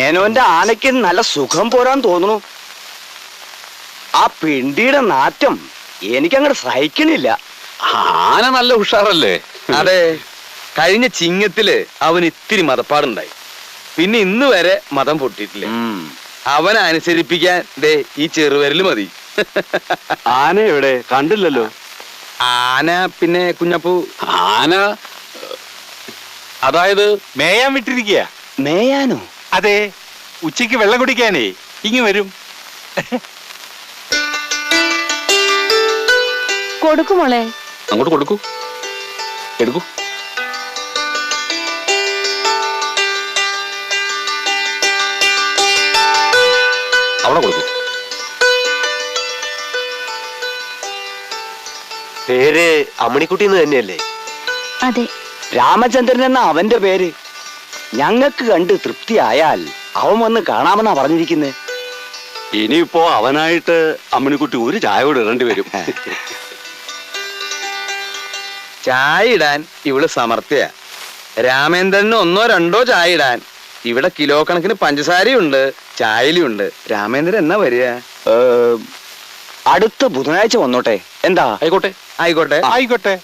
മേനോന്റെ ആനയ്ക്ക് നല്ല സുഖം പോരാൻ തോന്നുന്നു. ആ പിണ്ടിയുടെ നാറ്റം എനിക്കങ്ങോട്ട് സഹിക്കണില്ല. ആന നല്ല ഉഷാറല്ലേ? അതെ, കഴിഞ്ഞ ചിങ്ങത്തില് അവന് ഇത്തിരി മതപ്പാടുണ്ടായി. പിന്നെ ഇന്ന് വരെ മതം പൊട്ടിയിട്ടില്ല. അവനെ അനുസരിപ്പിക്കാൻ ദേ ഈ ചെറുവിരല് മതി. ആന എവിടെ? കണ്ടില്ലല്ലോ. ആന പിന്നെ കുഞ്ഞപ്പൂ, ആന അതായത് മേയാൻ വിട്ടിരിക്കുക. മേയാനോ? അതെ, ഉച്ചയ്ക്ക് വെള്ളം കുടിക്കാനേ ഇങ്ങ് വരും. കൊടുക്കുമോളെ. അങ്ങോട്ട് കൊടുക്കൂ, എടുക്കൂ. അവിടെ കൊടുക്കൂ. പേര് അമ്മണിക്കുട്ടിന്ന് തന്നെയല്ലേ? അതെ. രാമചന്ദ്രൻ എന്ന അവന്റെ പേര്. ഞങ്ങൾക്ക് കണ്ട് തൃപ്തിയായാൽ അവൻ വന്ന് കാണാമെന്നാ പറഞ്ഞിരിക്കുന്നത്. ഇനിയിപ്പോ അവനായിട്ട് അമ്മണിക്കുട്ടി ഒരു ചായ കൂടെ ഇടേണ്ടി വരും. ചായ ഇടാൻ ഇവള് സമർത്ഥ്യ. രാമേന്ദ്രന് 1 or 2 ചായ ഇടാൻ ഇവിടെ കിലോ കണക്കിന് പഞ്ചസാരയുണ്ട്, ചായയിലുണ്ട്. രാമേന്ദ്രൻ എന്നാ വരിക? അടുത്ത ബുധനാഴ്ച വന്നോട്ടെ. എന്താ? ആയിക്കോട്ടെ ആയിക്കോട്ടെ ആയിക്കോട്ടെ.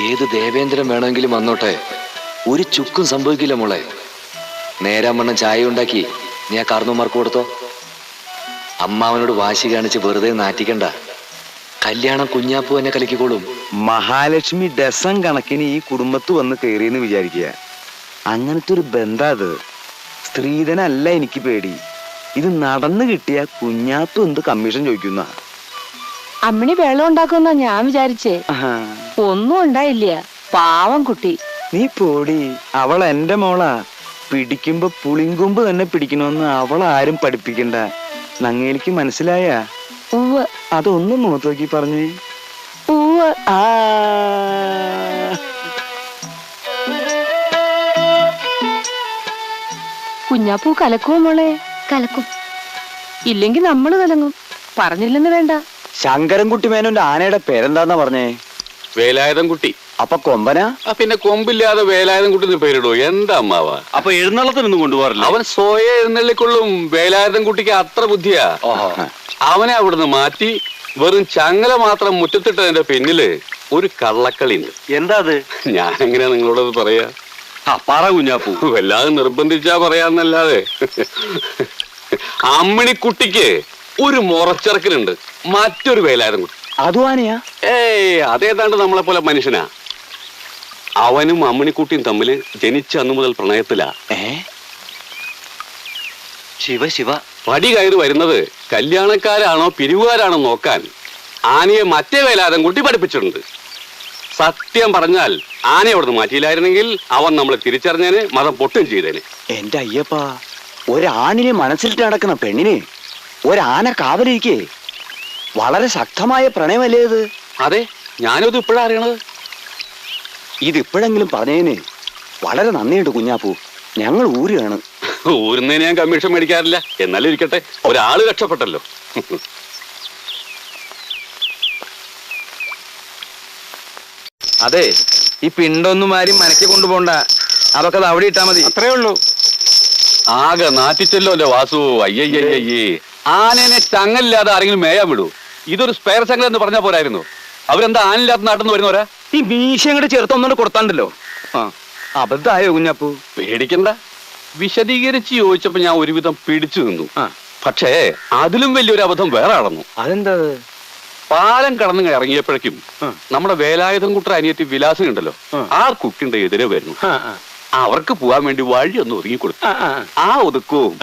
ഏത് ദേവേന്ദ്രൻ വേണമെങ്കിലും വന്നോട്ടെ, ഒരു ചുക്കും സംഭവിക്കില്ല മോളെ. നേരാമണ്ണം ചായ ഉണ്ടാക്കി നീ ആ കാർന്നോമാർക്ക് കൊടുത്തോ. അമ്മാവനോട് വാശി കാണിച്ച് വെറുതെ നാറ്റിക്കണ്ട. കല്യാണം കുഞ്ഞാപ്പൂ എന്നെ കലക്കിക്കോളും. മഹാലക്ഷ്മി ഡസൻ കണക്കിന് ഈ കുടുംബത്ത് വന്ന് കയറിയെന്ന് വിചാരിക്കുക. അങ്ങനത്തെ ഒരു ബന്ധം അത്. സ്ത്രീധനല്ല എനിക്ക് പേടി. ഇത് നടന്നു കിട്ടിയ കുഞ്ഞാപ്പൂ എന്ത് കമ്മീഷൻ ചോദിക്കുന്ന? അമ്മിണി വെള്ളം ഉണ്ടാക്കുന്ന ഞാൻ വിചാരിച്ചേ. ഒന്നും ഉണ്ടായില്ല, പാവം കുട്ടി. നീ പോടി, അവൾ എന്റെ മോളാ. പിടിക്കുമ്പോ പുളിങ്കൊമ്പ് തന്നെ പിടിക്കണമെന്ന് അവൾ ആരും പഠിപ്പിക്കണ്ട. നങ്ങേലിക്ക് മനസ്സിലായ? ഉവ്വ്. അതൊന്നും മുഖത്ത് നോക്കി പറഞ്ഞേ. ഉവ്വ്. കുഞ്ഞാപ്പൂ കലക്കുമോ മോളെ? കലക്കും. ഇല്ലെങ്കിൽ നമ്മള് കലങ്ങും. പറഞ്ഞില്ലെന്ന് വേണ്ട. ശങ്കരൻകുട്ടി മേനോന്റെ ആനയുടെ പേരെന്താന്നാ പറഞ്ഞേ? വേലായുധം കുട്ടി. അപ്പൊ കൊമ്പനാ? പിന്നെ കൊമ്പില്ലാതെ വേലായുധം കുട്ടി പേരിടൂ. എന്താ അമ്മാവ? അപ്പൊ എഴുന്നള്ളത്തിനൊന്നും കൊണ്ടുപോകാറില്ല? അവൻ സ്വയം എഴുന്നള്ളിക്കൊള്ളും. വേലായുധം കുട്ടിക്ക് അത്ര ബുദ്ധിയാ. അവനെ അവിടുന്ന് മാറ്റി വെറും ചങ്ങല മാത്രം മുറ്റത്തിട്ടതിന്റെ പിന്നില് ഒരു കള്ളക്കളി ഉണ്ട്. എന്താ അത്? ഞാൻ എങ്ങനെയാ നിങ്ങളോടത് പറയാ? പറ കുഞ്ഞാപ്പൂ. വല്ലാതെ നിർബന്ധിച്ചാ പറയാന്നല്ലാതെ. അമ്മിണിക്കുട്ടിക്ക് ഒരു മുറച്ചിറക്കലുണ്ട്, മറ്റൊരു വേലായുധം കുട്ടി. അതും ആനയാ? അതേതാണ്ട് നമ്മളെ പോലെ മനുഷ്യനാ. അവനും അമ്മിണിക്കുട്ടിയും തമ്മില് ജനിച്ച അന്നു മുതൽ പ്രണയത്തിലാ. ശിവ ശിവ. പടി കയറി വരുന്നത് കല്യാണക്കാരാണോ പിരിവുകാരാണോ നോക്കാൻ ആനയെ മറ്റേ വേലായുധം കുട്ടി പഠിപ്പിച്ചിട്ടുണ്ട്. സത്യം പറഞ്ഞാൽ ആനയെ അവിടുന്ന് മാറ്റിയില്ലായിരുന്നെങ്കിൽ അവൻ നമ്മളെ തിരിച്ചറിഞ്ഞേന്, മതം പൊട്ടും ചെയ്തേന്. എന്റെ അയ്യപ്പ, ഒരാണിനെ മനസ്സിലിട്ട് നടക്കുന്ന പെണ്ണിന് ഒരാന കാവലിരിക്കേ? വളരെ ശക്തമായ പ്രണയമല്ലേ ഇത്? അതെ, ഞാനത് ഇപ്പോഴാ അറിയണത്. ഇതിപ്പോഴെങ്കിലും പറഞ്ഞതിന് വളരെ നന്ദിയുണ്ട് കുഞ്ഞാപ്പൂ. ഞങ്ങൾ ഊരുകയാണ്. ഊരുന്നതിന് ഞാൻ കമ്മീഷൻ മേടിക്കാറില്ല. എന്നാലും ഇരിക്കട്ടെ, ഒരാള് രക്ഷപ്പെട്ടല്ലോ. അതെ, ഈ പിണ്ടൊന്നും ആരും മനക്കി കൊണ്ടുപോണ്ട. അതൊക്കെ അത് അവിടെ ഇട്ടാ മതി. അത്രേ ഉള്ളൂ. ആകെ നാറ്റിച്ചല്ലോ അല്ലേ വാസു? അയ്യയ്യയ്യേ, ആനേനെ ചങ്ങലില്ലാതെ ആരെങ്കിലും മേയാൻ വിടൂ? ഇതൊരു സ്പെയർ ചങ്ങല എന്ന് പറഞ്ഞാൽ പോരായിരുന്നു? അവരെന്താ ആനില്ലാത്ത നാട്ടിൽ നിന്ന് വരുന്നവരാ? ഈ മീശ അങ്ങോട്ട് ചേർത്തൊന്നുകൊണ്ട് കൊടുത്താണ്ടല്ലോ. അബദ്ധായോ കുഞ്ഞാപ്പൂ? പേടിക്കണ്ട. വിശദീകരിച്ച് ചോദിച്ചപ്പോ ഞാൻ ഒരുവിധം പിടിച്ചു നിന്നു. പക്ഷേ അതിലും വലിയൊരു അബദ്ധം വേറെ നടന്നു. അതെന്താ? പാലം കടന്നു ഇറങ്ങിയപ്പോഴേക്കും നമ്മുടെ വേലായുധം കുട്ടർ അനിയത്തി വിലാസിനുണ്ടല്ലോ, ആ കുട്ടിന്റെ എതിരെ വരുന്നു. അവർക്ക് പോവാൻ വേണ്ടി വഴി ഒന്ന് ഒതുങ്ങിക്കൊടുത്തു. ആ ഒതുക്കവും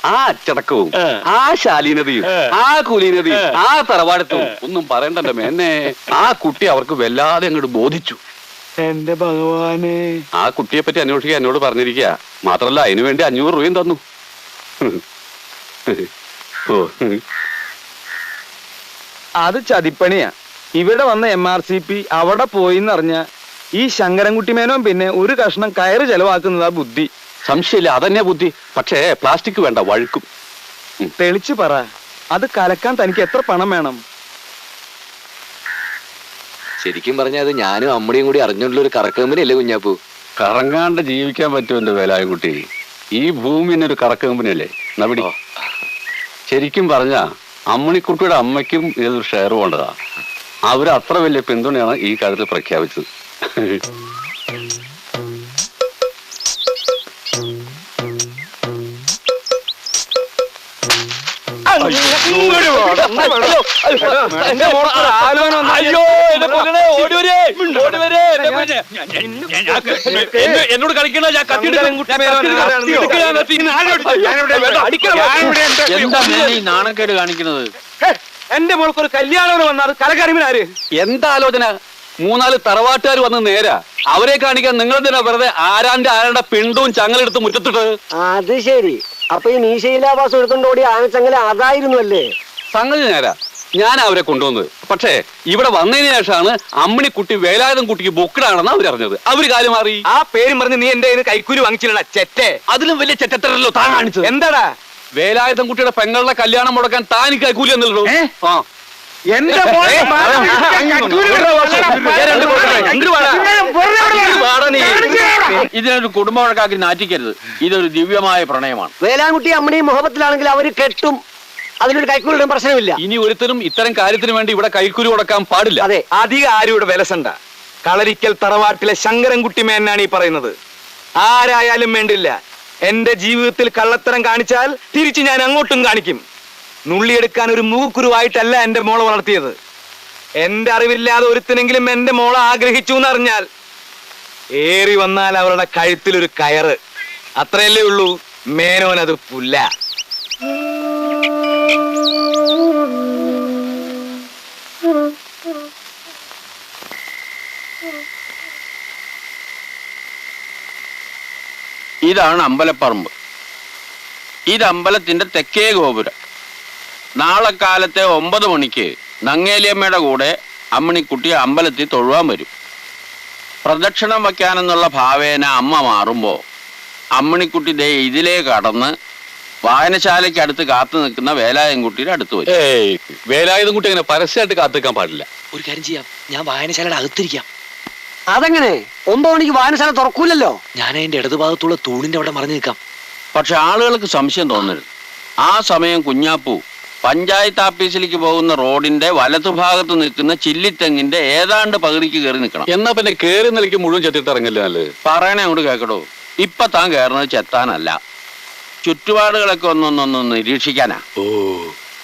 ആ അച്ചടക്കവും ആ ശാലീനതയും ആ കുലീനതയും ആ തറവാടത്തും ഒന്നും പറയണ്ടല്ലോ മേന്നെ. ആ കുട്ടി അവർക്ക് വല്ലാതെ അങ്ങോട്ട് ബോധിച്ചു. എന്റെ ഭഗവാനെ, ആ കുട്ടിയെ പറ്റി അന്വേഷിക്കാൻ എന്നോട് പറഞ്ഞിരിക്കുക. മാത്രല്ല അതിനു വേണ്ടി 500 രൂപയും തന്നു. അത് ചതിപ്പണിയാ. ഇവിടെ വന്ന MRCP അവിടെ പോയിന്നറിഞ്ഞ ഈ ശങ്കരൻകുട്ടി മേനോൻ പിന്നെ ഒരു കഷ്ണം കയറ് ചെലവാക്കുന്നതാ ബുദ്ധി. സംശയമില്ല, അതന്നെ ബുദ്ധി. പക്ഷേ പ്ലാസ്റ്റിക് വേണ്ട, വഴുക്കും. തെളിച്ചു പറ, അത് കലക്കാൻ തനിക്ക് എത്ര പണം വേണം? ശരിക്കും പറഞ്ഞാൽ അത് ഞാനും അമ്മടിയും കൂടി അറിഞ്ഞുള്ള ഒരു കറക്കമ്പനി അല്ലേ കുഞ്ഞാപ്പൂ? കറങ്ങാണ്ട് ജീവിക്കാൻ പറ്റും എന്റെ വേലായൻകുട്ടി. ഈ ഭൂമിനൊരു കറക്ക് കമ്പനിയല്ലേ നബിടി. ശരിക്കും പറഞ്ഞ അമ്മണിക്കുട്ടിയുടെ അമ്മയ്ക്കും ഇതൊരു ഷെയർ വേണ്ടതാ. അവര് അത്ര വലിയ പിന്തുണയാണ് ഈ കാര്യത്തിൽ പ്രഖ്യാപിച്ചത്. എന്നോട് കളിക്കണ നാണക്കേട് കാണിക്കുന്നത്. എന്റെ മോൾക്കൊരു കല്യാണം വന്നാൽ കലകരിമിനാര് എന്താ ആലോചന? 3-4 തറവാട്ടുകാർ വന്ന് നേരാ. അവരെ കാണിക്കാൻ നിങ്ങൾ തന്നെ വെറുതെ ആരാന്റെ പിണ്ടവും ചങ്ങലെടുത്ത് മുറ്റത്തിട്ട്. അത് ശരി. അപ്പൊ ഈ നീശയിലാവാസം എടുത്തോണ്ടോടി ആനച്ചങ്ങല അതായിരുന്നു അല്ലേ? സംഗതി നേരാ, ഞാൻ അവരെ കൊണ്ടുവന്നത്. പക്ഷേ ഇവിടെ വന്നതിന് ശേഷമാണ് അമ്മിണിക്കുട്ടി വേലായുധം കുട്ടിക്ക് ബുക്കഡാണെന്ന് അവരറിഞ്ഞത്. അവര് കാര്യം മാറി. ആ പേരും പറഞ്ഞ് നീ എന്റെ കൈക്കൂലി വാങ്ങിച്ചില്ല ചെറ്റേ. അതിലും വലിയ ചെറ്റത്തരല്ലോ താൻ കാണിച്ചത്. എന്താടാ? വേലായുധം കുട്ടിയുടെ പെങ്ങളുടെ കല്യാണം മുടക്കാൻ താൻ കൈക്കൂലി എന്നല്ലോ. ഇതിനൊരു കുടുംബ വഴക്കാക്കി നാറ്റിക്കരുത്. ഇതൊരു ദിവ്യമായ പ്രണയമാണ്. വേലാൻകുട്ടി അമ്മണിയും മുഹബത്തിലാണെങ്കിൽ അവര് കെട്ടും. അതിലൊരു കൈക്കൂലിയുടെ പ്രശ്നമില്ല. ഇനി ഒരുത്തരും ഇത്തരം കാര്യത്തിന് വേണ്ടി ഇവിടെ കൈക്കൂലി കൊടുക്കാൻ പാടില്ല. അതെ, അധികം ആരും ഇവിടെ വിലസണ്ട. കളരിക്കൽ തറവാട്ടിലെ ശങ്കരൻകുട്ടി മേനാണ് ഈ പറയുന്നത്. ആരായാലും വേണ്ടില്ല, എന്റെ ജീവിതത്തിൽ കള്ളത്തരം കാണിച്ചാൽ തിരിച്ച് ഞാൻ അങ്ങോട്ടും കാണിക്കും. നുള്ളിയെടുക്കാൻ ഒരു മൂക്കുരുവായിട്ടല്ല എന്റെ മോളെ വളർത്തിയത്. എന്റെ അറിവില്ലാതെ ഒരുത്തിനെങ്കിലും എന്റെ മോളെ ആഗ്രഹിച്ചു എന്നറിഞ്ഞാൽ ഏറി വന്നാൽ അവരുടെ കഴുത്തിലൊരു കയറ്. അത്രയല്ലേ ഉള്ളൂ. മേനോനത് പുല്ല. ഇതാണ് അമ്പലപ്പറമ്പ്. ഇത് അമ്പലത്തിന്റെ തെക്കേ ഗോപുരം. നാളെ കാലത്തെ 9 മണിക്ക് നങ്ങേലിയമ്മയുടെ കൂടെ അമ്മിണിക്കുട്ടി അമ്പലത്തിൽ തൊഴുവാൻ വരും. പ്രദക്ഷിണം വയ്ക്കാനെന്നുള്ള ഭാവേന അമ്മ മാറുമ്പോ അമ്മിണിക്കുട്ടി ദേ ഇതിലേ കടന്ന് വായനശാലയ്ക്ക് അടുത്ത് കാത്തു നിൽക്കുന്ന വേലായുധൻകുട്ടിയുടെ അടുത്ത് വരും. വേലായുധൻകുട്ടി അങ്ങനെ പരസ്യമായിട്ട് കാത്തു നിൽക്കാൻ പാടില്ല. ഒരു കാര്യം ചെയ്യാം, ഞാൻ വായനശാലയുടെ അകത്തിരിക്കാം. അതെങ്ങനെ? 9 മണിക്ക് വായനശാല തുറക്കൂലല്ലോ. ഞാൻ അതിന്റെ ഇടതുഭാഗത്തുള്ള തൂണിന്റെ അവിടെ മറഞ്ഞു നിൽക്കാം. പക്ഷെ ആളുകൾക്ക് സംശയം തോന്നരുത്. ആ സമയം കുഞ്ഞാപ്പൂ പഞ്ചായത്ത് ഓഫീസിലേക്ക് പോകുന്ന റോഡിന്റെ വലതുഭാഗത്ത് നിൽക്കുന്ന ചില്ലിത്തെങ്ങിന്റെ ഏതാണ്ട് പകുതിക്ക് കയറി നിൽക്കണം. എന്നാ പിന്നെ കേറി നിലയ്ക്ക് മുഴുവൻ ചെത്തിട്ട് ഇറങ്ങില്ല. പറയണേ അങ്ങോട്ട് കേക്കടോ. ഇപ്പൊ താൻ കയറുന്നത് ചെത്താനല്ല, ചുറ്റുപാടുകളൊക്കെ ഒന്നൊന്നൊന്ന് നിരീക്ഷിക്കാനാ.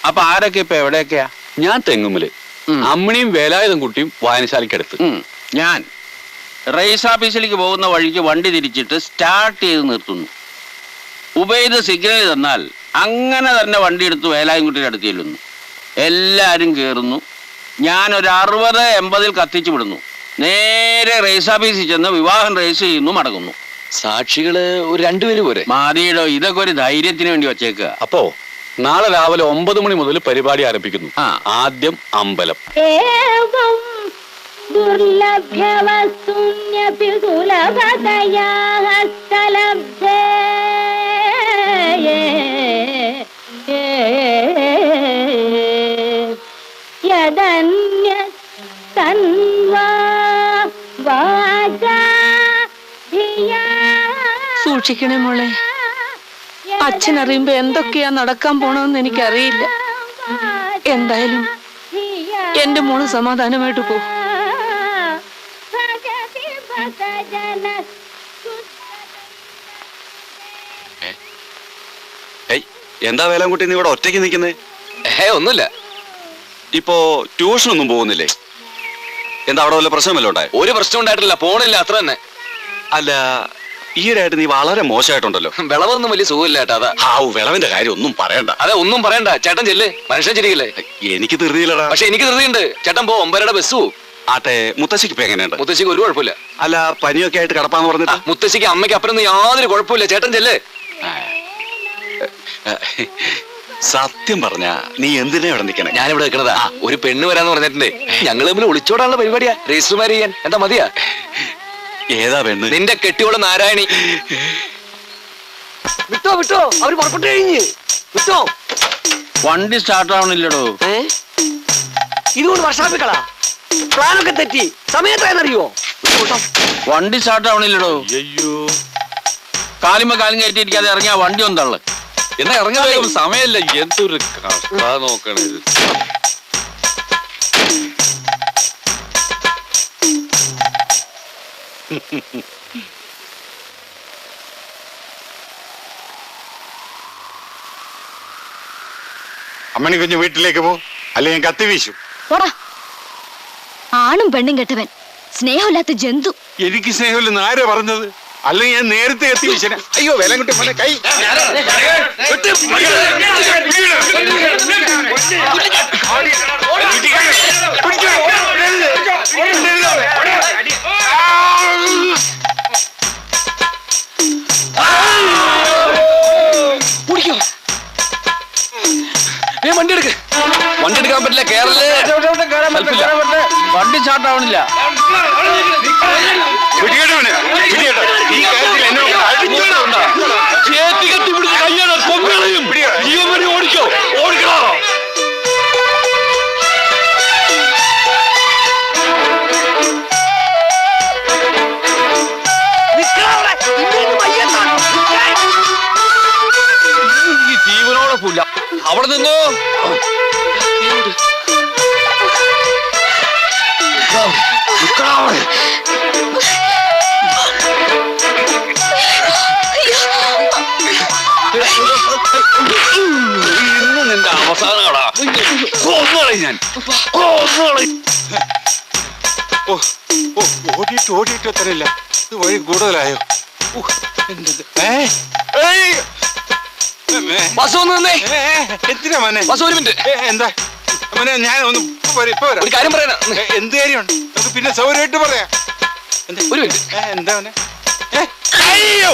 അപ്പൊ ആരൊക്കെ ഇപ്പൊ എവിടെയൊക്കെയാ? ഞാൻ തെങ്ങുമ്മല്, അമ്മിണിയും വേലായുധൻകുട്ടിയും വായനശാലയ്ക്കടുത്ത്. ഞാൻ റേസ് ഓഫീസിലേക്ക് പോകുന്ന വഴിക്ക് വണ്ടി തിരിച്ചിട്ട് സ്റ്റാർട്ട് ചെയ്ത് നിർത്തുന്നു. ഉബൈദ് സിഗ്നൽ തന്നാൽ അങ്ങനെ തന്നെ വണ്ടി എടുത്ത് വേലായുധൻകുട്ടിയുടെ അടുത്ത് ചെല്ലുന്നു. എല്ലാവരും കയറുന്നു. ഞാനൊരു 60-80 കത്തിച്ചു വിടുന്നു. നേരെ റേസ് ഓഫീസിൽ ചെന്ന് വിവാഹം രജിസ്റ്റർ ചെയ്യുന്നു, മടങ്ങുന്നു. സാക്ഷികള് ഒരു 2 പേര് പോരെ? മാതിയുടെ ഇതൊക്കെ ഒരു ധൈര്യത്തിന് വേണ്ടി വച്ചേക്കുക. അപ്പോ നാളെ രാവിലെ 9 മണി മുതൽ പരിപാടി ആരംഭിക്കുന്നു. ആദ്യം അമ്പലം. സൂക്ഷിക്കണേ മോളെ. അച്ഛൻ അറിയുമ്പോ എന്തൊക്കെയാ നടക്കാൻ പോണെന്ന് എനിക്കറിയില്ല. എന്തായാലും എന്റെ മോള് സമാധാനമായിട്ട് പോകും. എന്താ വേലാൻകുട്ടി നീ ഇവിടെ ഒറ്റയ്ക്ക് നിൽക്കുന്നേ? ഒന്നുമില്ല. ഇപ്പോ ട്യൂഷനൊന്നും പോകുന്നില്ലേ? എന്താ അവിടെ വല്ല പ്രശ്നമല്ലോ ഉണ്ടായി? ഒരു പ്രശ്നം ഉണ്ടായിട്ടില്ല, പോണില്ല, അത്ര തന്നെ. അല്ല, ഈയിടെയായിട്ട് നീ വളരെ മോശമായിട്ടുണ്ടല്ലോ. വിളവൊന്നും വലിയ സുഖമില്ല ചേട്ടാ. അതാ. വിളവിന്റെ കാര്യം ഒന്നും പറയണ്ട. അതെ, ഒന്നും പറയണ്ട. ചേട്ടൻ ചെല്ല്, മനുഷ്യൻ ചിരിക്കില്ലേ? എനിക്ക് ധൃതിയില്ലടാ. പക്ഷെ എനിക്ക് ധൃതിയുണ്ട്. ചേട്ടൻ പോ, 9:30 ബസ് പോവും. ആട്ടെ, മുത്തശ്ശിക്ക് ഇപ്പൊ എങ്ങനെയുണ്ട്? മുത്തശ്ശിക്ക് ഒരു കുഴപ്പമില്ല. അല്ല, പനിയൊക്കെ ആയിട്ട് കിടപ്പാന്ന് പറഞ്ഞിട്ട്? മുത്തശ്ശിക്ക് അമ്മയ്ക്ക് അപ്പുറം യാതൊരു കുഴപ്പമില്ല. ചേട്ടൻ ചെല്ല്. സത്യം പറഞ്ഞ നീ എന്തിനാ ഇവിടെ നിൽക്കണേ? ഞാനിവിടെ നിൽക്കണതാ, ഒരു പെണ്ണ് വരാന്ന് പറഞ്ഞിട്ടുണ്ടേ. ഞങ്ങൾ തമ്മിൽ ഒളിച്ചോടാനുള്ള പരിപാടിയാ. രജിസ്റ്റർ മാരേജ് ചെയ്യാൻ. എന്താ മതിയാ? ഏതാ പെണ്ണ്? നിന്റെ കെട്ടിയോള് നാരായണി. വിട്ടോ വിട്ടോ, അവര് പുറപ്പെട്ടു കഴിഞ്ഞ്. വിട്ടോ. വണ്ടി സ്റ്റാർട്ട് ആവണില്ലടോ. ഇതുകൊണ്ട് വർഷാപ്പിക്കളാ. പ്ലാനൊക്കെ തെറ്റി. സമയത്തായെന്നറിയോ? വണ്ടി സ്റ്റാർട്ട് ആവണില്ലടോ. അയ്യോ, കാലുമ്പോ കാലും കയറ്റിയിരിക്കാതെ ഇറങ്ങിയ വണ്ടി ഒന്നള്ളു. എന്നാ ഇറങ്ങാൻ സമയല്ല. എന്തൊരു കഷ്ട നോക്കണേ ഇത്. അമ്മണി കുഞ്ഞ് വീട്ടിലേക്ക് പോ, അല്ലെ ഞാൻ കത്തി വീശും. പോടാ, ആണും പെണ്ണും കെട്ടവൻ, സ്നേഹമില്ലാത്ത ജന്തു. എനിക്ക് സ്നേഹമില്ലെന്ന് ആരാ പറഞ്ഞത്? അല്ലെങ്കിൽ ഞാൻ നേരത്തെ കത്തി വീശന. അയ്യോ വേലൻകുട്ടി മോനെ കൈ. വണ്ടി എടുക്ക്. വണ്ടി എടുക്കാൻ പറ്റില്ല. കേരള വണ്ടി സ്റ്റാർട്ട് ആവണില്ല. ഓടിക്കോ, ഓടിക്കോ. ജീവനോടെ പോല അവിടെ നിന്നോ. ഇന്ന് നിന്റെ അവസാനമാടാ. ഞാൻ ഓടിയിട്ട് എത്തണില്ല. ഇത് വഴി കൂടുതലായോ? എന്തിനാ മോനെ? ഒരു മിനിറ്റ്. എന്താ മോനെ? ഞാൻ ഒന്ന് ഇപ്പൊ വരാം. ഒരു കാര്യം പറയാനാ. എന്ത് കാര്യമുണ്ട്? നമുക്ക് പിന്നെ സൗകര്യമായിട്ട് പറയാം. ഒരു മിനിറ്റ്. എന്താ മോനെ? അയ്യോ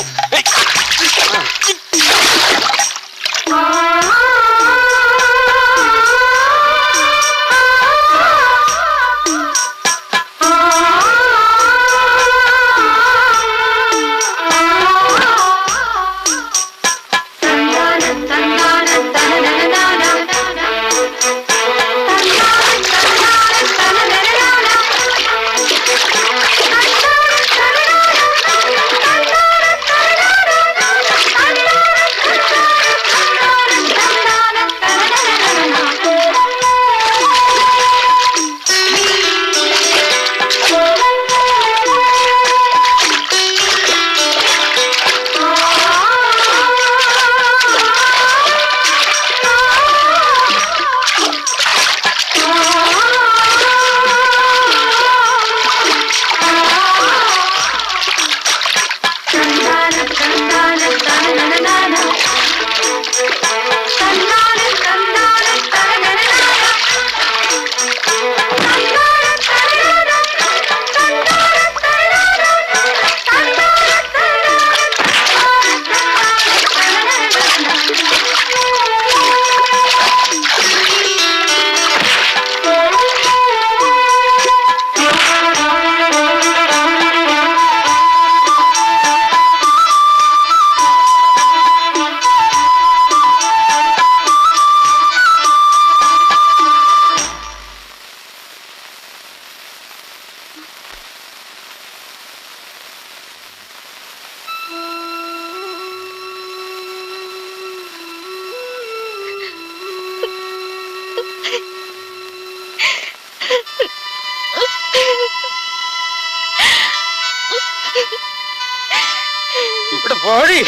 ഇവിടെ പോടി.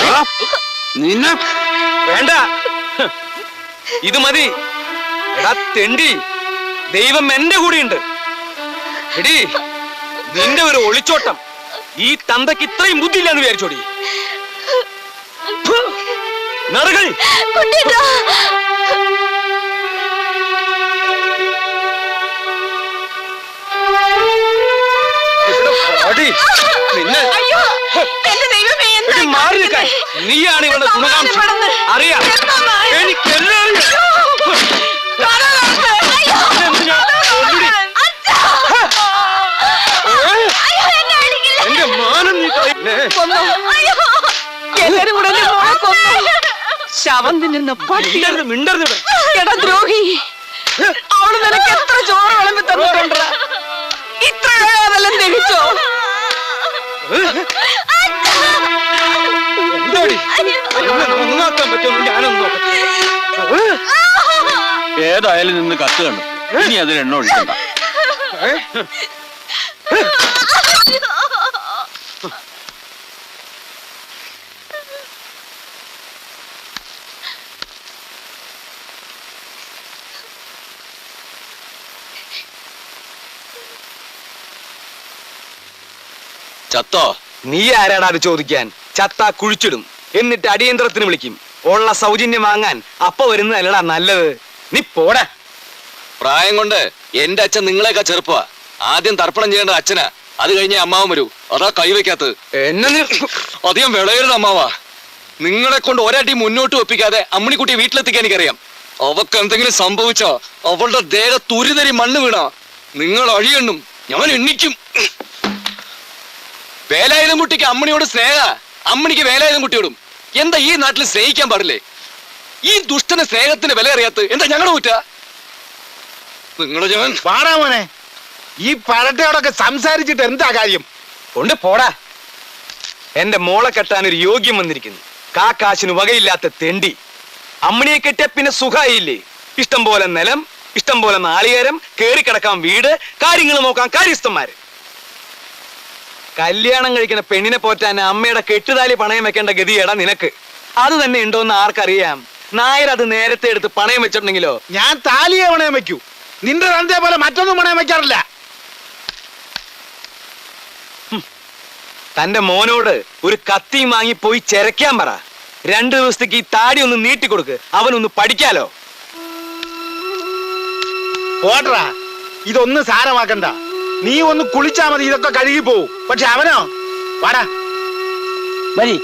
നിന്നെ വേണ്ട, ഇത് മതി. എടാ തെണ്ടി, ദൈവം എന്റെ കൂടെയുണ്ട്. എടി, നിന്റെ ഒരു ഒളിച്ചോട്ടം ഈ തന്തയ്ക്ക് ഇത്രയും ബുദ്ധിയില്ലെന്ന് വിചാരിച്ചോടി. നറുകൾ നിന്നെ മാറി നിൽക്കാൻ. നീയാണ് ഇവളുടെ ഗുണകാംക്ഷ. അറിയാം, എനിക്കെല്ലാം എന്റെ മാനം നീ എല്ലാരും കൂടെ എന്നെ മോളെ കൊന്നു. ശവം തിന്നുന്ന പട്ടി. മിണ്ടരുത്. എടാ ദ്രോഹി, അവള് നിനക്ക് എത്ര ചോറ് വിളമ്പി തന്നിട്ടുണ്ടാ? കാലം തികച്ചോ? ഏതായാലും നിന്ന് കത്ത് കണ്ടു. ഇനി അതിൽ എണ്ണ ഒഴിക്കണ്ട. ചത്തോ? നീ ആരാടാ അത് ചോദിക്കാൻ? ചത്ത കുഴിച്ചിടും, എന്നിട്ട് അടിയന്തരത്തിന് വിളിക്കും. ഉള്ള സൗജന്യം വാങ്ങാൻ അപ്പ വരുന്നതല്ലടാ നല്ലത്. നീ പോടാ. പ്രായം കൊണ്ട് എന്റെ അച്ഛൻ നിങ്ങളെയൊക്കെ ചെറുപ്പ. ആദ്യം തർപ്പണം ചെയ്യേണ്ട അച്ഛനാ, അത് കഴിഞ്ഞേ അമ്മാവൻ വരൂ. അതാ കൈവയ്ക്കാത്തത്. എന്നെ അധികം വിളയരുത് അമ്മാവാ. നിങ്ങളെ കൊണ്ട് ഒരടി മുന്നോട്ട് വെപ്പിക്കാതെ അമ്മിണിക്കുട്ടി വീട്ടിലെത്തിക്കാൻ എനിക്കറിയാം. അവക്ക് എന്തെങ്കിലും സംഭവിച്ചോ അവളുടെ ദേഹത്ത് ഉരുതരി മണ്ണ് വീണാ നിങ്ങൾ അഴിയണ്ണും, ഞാൻ എണ്ണിക്കും. വേലായുധം കുട്ടിക്ക് അമ്മണിയോട് സ്നേഹ, അമ്മണിക്ക് വേലായുധം കുട്ടിയോടും. എന്താ ഈ നാട്ടിൽ സ്നേഹിക്കാൻ പാടില്ലേ? ഈ ദുഷ്ടന് സ്നേഹത്തിന് വില അറിയാത്ത എന്താ ഞങ്ങളുടെ കുറ്റ? നിങ്ങളെ ഞാൻ പാടാ മോനെ. ഈ പഴട്ടയോടൊക്കെ സംസാരിച്ചിട്ട് എന്താ കാര്യം? കൊണ്ട് പോടാ. എന്റെ മോളെ കെട്ടാൻ ഒരു യോഗ്യം വന്നിരിക്കുന്നു. കാശിന് വകയില്ലാത്ത തെണ്ടി. അമ്മണിയെ കെട്ടിയ പിന്നെ സുഖായില്ലേ? ഇഷ്ടം പോലെ നിലം, ഇഷ്ടം പോലെ നാളികേരം, കേറിക്കിടക്കാൻ വീട്, കാര്യങ്ങൾ നോക്കാൻ കാര്യസ്ഥന്മാര്. കല്യാണം കഴിക്കുന്ന പെണ്ണിനെ പോറ്റാൻ അമ്മയുടെ കെട്ടുതാലി പണയം വെക്കേണ്ട ഗതിയേടാ നിനക്ക്. അത് തന്നെ ഉണ്ടോന്ന് ആർക്കറിയാം? നായർ അത് നേരത്തെ എടുത്ത് പണയം വെച്ചിട്ടുണ്ടെങ്കിലോ? ഞാൻ താലിയെ പണയം വെക്കൂ. നിന്റെ തന്തേ പോലെ മറ്റൊന്നും പണയം വെക്കാറില്ല. തന്റെ മോനോട് ഒരു കത്തിയും വാങ്ങി പോയി ചെരക്കാൻ പറ. 2 ദിവസത്തേക്ക് ഈ താടി ഒന്ന് നീട്ടിക്കൊടുക്ക്, അവനൊന്ന് പഠിക്കാലോ. പോട്ടറാ, ഇതൊന്നും സാരമാക്കണ്ട. നീ ഒന്ന് കുളിച്ചാ മതി, ഇതൊക്കെ കഴുകി പോവും. പക്ഷെ അവനോ? വാടാ. മതി.